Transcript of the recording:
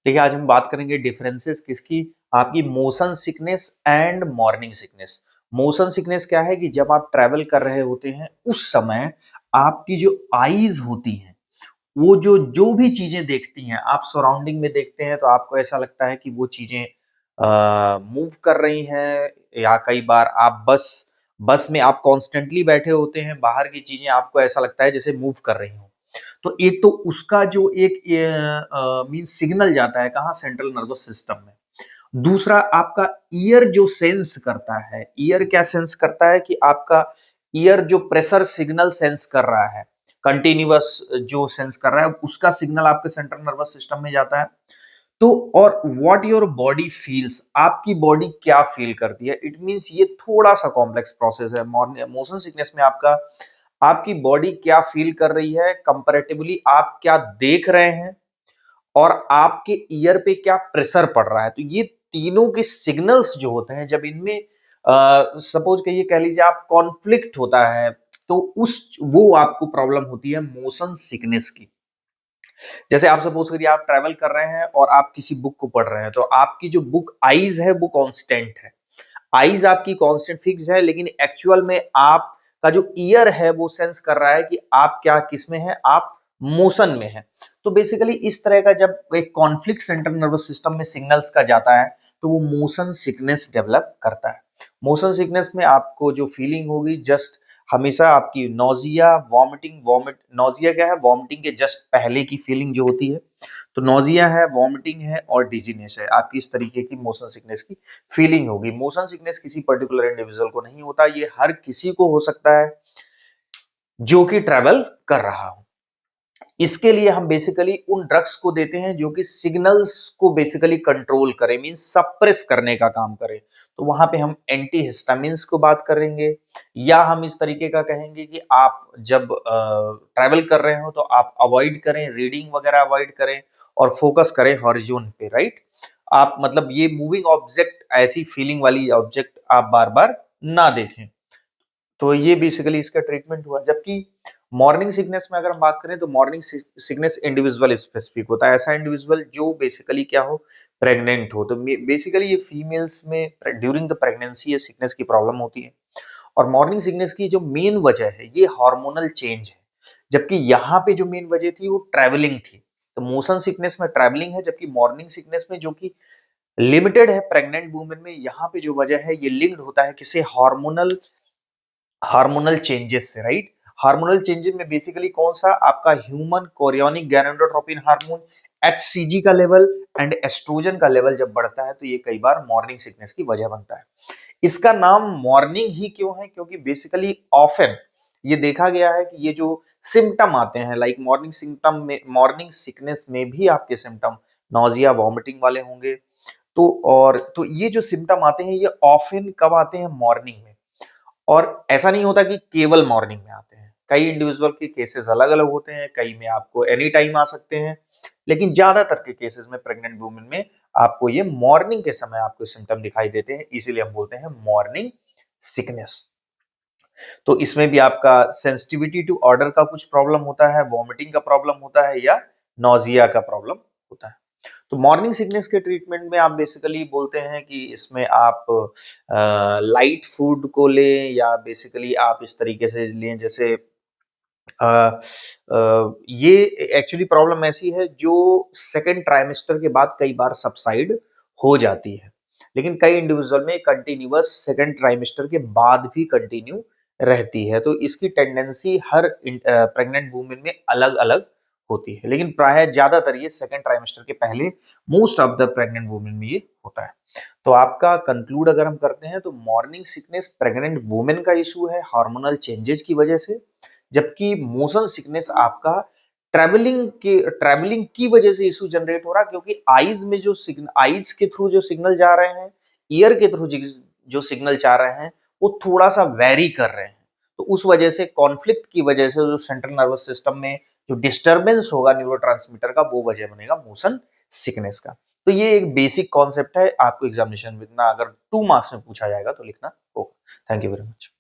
देखिए आज हम बात करेंगे डिफरेंसेस किसकी, आपकी motion sickness and morning sickness. Motion sickness क्या है कि जब आप ट्रैवल कर रहे होते हैं उस समय आपकी जो आईज होती हैं वो जो जो भी चीजें देखती हैं, आप सराउंडिंग में देखते हैं तो आपको ऐसा लगता है कि वो चीजें मूव कर रही हैं। या कई बार आप बस बस में आप कॉन्स्टेंटली बैठे होते हैं, बाहर की चीजें आपको ऐसा लगता है जैसे मूव कर रही हो। तो एक तो उसका जो एक मीन सिग्नल जाता है कहाँ, सेंट्रल नर्वस सिस्टम में। दूसरा आपका ईयर जो सेंस करता है, ईयर क्या सेंस करता है कि आपका ईयर जो प्रेशर सिग्नल सेंस कर रहा है, कंटिन्यूअस जो सेंस कर रहा है उसका सिग्नल आपके सेंट्रल नर्वस सिस्टम में जाता है। तो और व्हाट योर बॉडी फील्स, आपकी बॉडी क्या फील करती है, इट मींस ये थोड़ा सा कॉम्प्लेक्स प्रोसेस है। मोशन सिकनेस में आपका आपकी बॉडी क्या फील कर रही है कंपैरेटिवली आप क्या देख रहे हैं और आपके ईयर पे क्या प्रेशर पड़ रहा है। तो ये तीनों के सिग्नल्स जो होते हैं जब इनमें सपोज कहिए कह लीजिए आप कॉन्फ्लिक्ट होता है तो उस वो आपको प्रॉब्लम होती है मोशन सिकनेस की। जैसे आप सपोज करिए आप ट्रैवल कर रहे हैं और आप किसी बुक को पढ़ रहे हैं तो आपकी जो बुक आईज है वो कांस्टेंट है, आईज आपकी कांस्टेंट फिक्स है, लेकिन एक्चुअल में आपका जो ईयर है वो सेंस कर रहा है कि आप क्या किस में है, आप मोशन में है। तो बेसिकली इस तरह का जब एक कॉन्फ्लिक्ट सेंट्रल नर्वस सिस्टम में सिग्नल्स का जाता है तो वो मोशन सिकनेस डेवलप करता है। मोशन सिकनेस में आपको जो फीलिंग होगी जस्ट हमेशा आपकी नोजिया वॉमिटिंग, वॉमिट नोजिया क्या है, वॉमिटिंग के जस्ट पहले की फीलिंग जो होती है। तो नोजिया है, वॉमिटिंग है और डिजीनेस है, आपकी इस तरीके की मोशन सिकनेस की फीलिंग होगी। मोशन सिकनेस किसी पर्टिकुलर इंडिविजुअल को नहीं होता, ये हर किसी को हो सकता है जो कि ट्रैवल कर रहा हो। इसके लिए हम बेसिकली उन ड्रग्स को देते हैं जो कि सिग्नल्स को बेसिकली कंट्रोल करें, मीन सप्रेस करने का काम करें। तो वहां पे हम एंटी हिस्टामिन्स को बात करेंगे, या हम इस तरीके का कहेंगे कि आप जब ट्रैवल कर रहे हो तो आप अवॉइड करें, रीडिंग वगैरह अवॉइड करें और फोकस करें हॉरिजॉन पे, राइट। आप मतलब ये मूविंग ऑब्जेक्ट, ऐसी फीलिंग वाली ऑब्जेक्ट आप बार बार ना देखें। तो ये बेसिकली इसका ट्रीटमेंट हुआ। जबकि मॉर्निंग सिकनेस में अगर हम बात करें तो मॉर्निंग सिकनेस इंडिविजुअल स्पेसिफिक होता है, ऐसा इंडिविजुअल जो बेसिकली क्या हो, प्रेग्नेंट हो। तो बेसिकली ये फीमेल्स में ड्यूरिंग द प्रेगनेंसी ये सिकनेस की प्रॉब्लम होती है। और मॉर्निंग सिकनेस की जो मेन वजह है ये हार्मोनल चेंज है, जबकि यहाँ पे जो मेन वजह थी वो ट्रैवलिंग थी। तो मोशन सिकनेस में ट्रैवलिंग है, जबकि मॉर्निंग सिकनेस में जो कि लिमिटेड है प्रेग्नेंट वुमेन में, यहाँ पे जो वजह है ये लिंक्ड होता है किसी हार्मोनल हार्मोनल चेंजेस से, राइट। हार्मोनल चेंजेस में बेसिकली कौन सा, आपका ह्यूमन कोरियोनिक गैनोडोट्रोपिन हार्मोन, एचसीजी का लेवल एंड एस्ट्रोजन का लेवल जब बढ़ता है तो ये कई बार मॉर्निंग सिकनेस की वजह बनता है। इसका नाम मॉर्निंग ही क्यों है, क्योंकि बेसिकली ऑफन ये देखा गया है कि ये जो सिम्टम आते हैं लाइक मॉर्निंग सिम्टम में, मॉर्निंग सिकनेस में भी आपके सिम्टम नोजिया वॉमिटिंग वाले होंगे। तो और तो ये जो सिम्टम आते हैं ये ऑफन कब आते हैं, मॉर्निंग में। और ऐसा नहीं होता कि केवल मॉर्निंग में आते हैं, कई इंडिविजुअल के केसेस अलग अलग होते हैं, कई में आपको एनी टाइम आ सकते हैं, लेकिन ज्यादातर के केसेस में प्रेग्नेंट वुमेन में आपको ये मॉर्निंग के समय आपको सिम्टम दिखाई देते हैं, इसीलिए हम बोलते हैं मॉर्निंग सिकनेस। तो इसमें भी आपका सेंसिटिविटी टू ऑर्डर का कुछ प्रॉब्लम होता है, वॉमिटिंग का प्रॉब्लम होता है या नोजिया का प्रॉब्लम होता है। तो मॉर्निंग सिकनेस के ट्रीटमेंट में आप बेसिकली बोलते हैं कि इसमें आप लाइट फूड को लें या बेसिकली आप इस तरीके से लें जैसे ये एक्चुअली प्रॉब्लम ऐसी है जो सेकेंड ट्राइमेस्टर के बाद कई बार सबसाइड हो जाती है, लेकिन कई इंडिविजुअल में कंटिन्यूअस सेकेंड ट्राइमेस्टर के बाद भी कंटिन्यू रहती है। तो इसकी टेंडेंसी हर प्रेग्नेंट वुमेन में अलग अलग होती है, लेकिन प्राय ज्यादातर ये सेकेंड ट्राइमेस्टर के पहले most of the pregnant women में ये होता है। तो आपका कंक्लूड अगर हम करते हैं तो मॉर्निंग सिकनेस प्रेग्नेंट वुमेन का इशू है हार्मोनल चेंजेस की वजह से, जबकि मोशन सिकनेस आपका ट्रैवलिंग की वजह से इशू जनरेट हो रहा है, क्योंकि आईज में जो सिग्नल, आईज के थ्रू जो सिग्नल जा रहे हैं, ईयर के थ्रू जो सिग्नल जा रहे हैं वो थोड़ा सा वेरी कर रहे हैं। तो उस वजह से कॉन्फ्लिक्ट की वजह से जो सेंट्रल नर्वस सिस्टम में जो डिस्टरबेंस होगा न्यूरोट्रांसमीटर का वो वजह बनेगा मोशन सिकनेस का। तो ये एक बेसिक कॉन्सेप्ट है, आपको एग्जामिनेशन में इतना अगर 2 मार्क्स में पूछा जाएगा तो लिखना होगा। Thank you very much.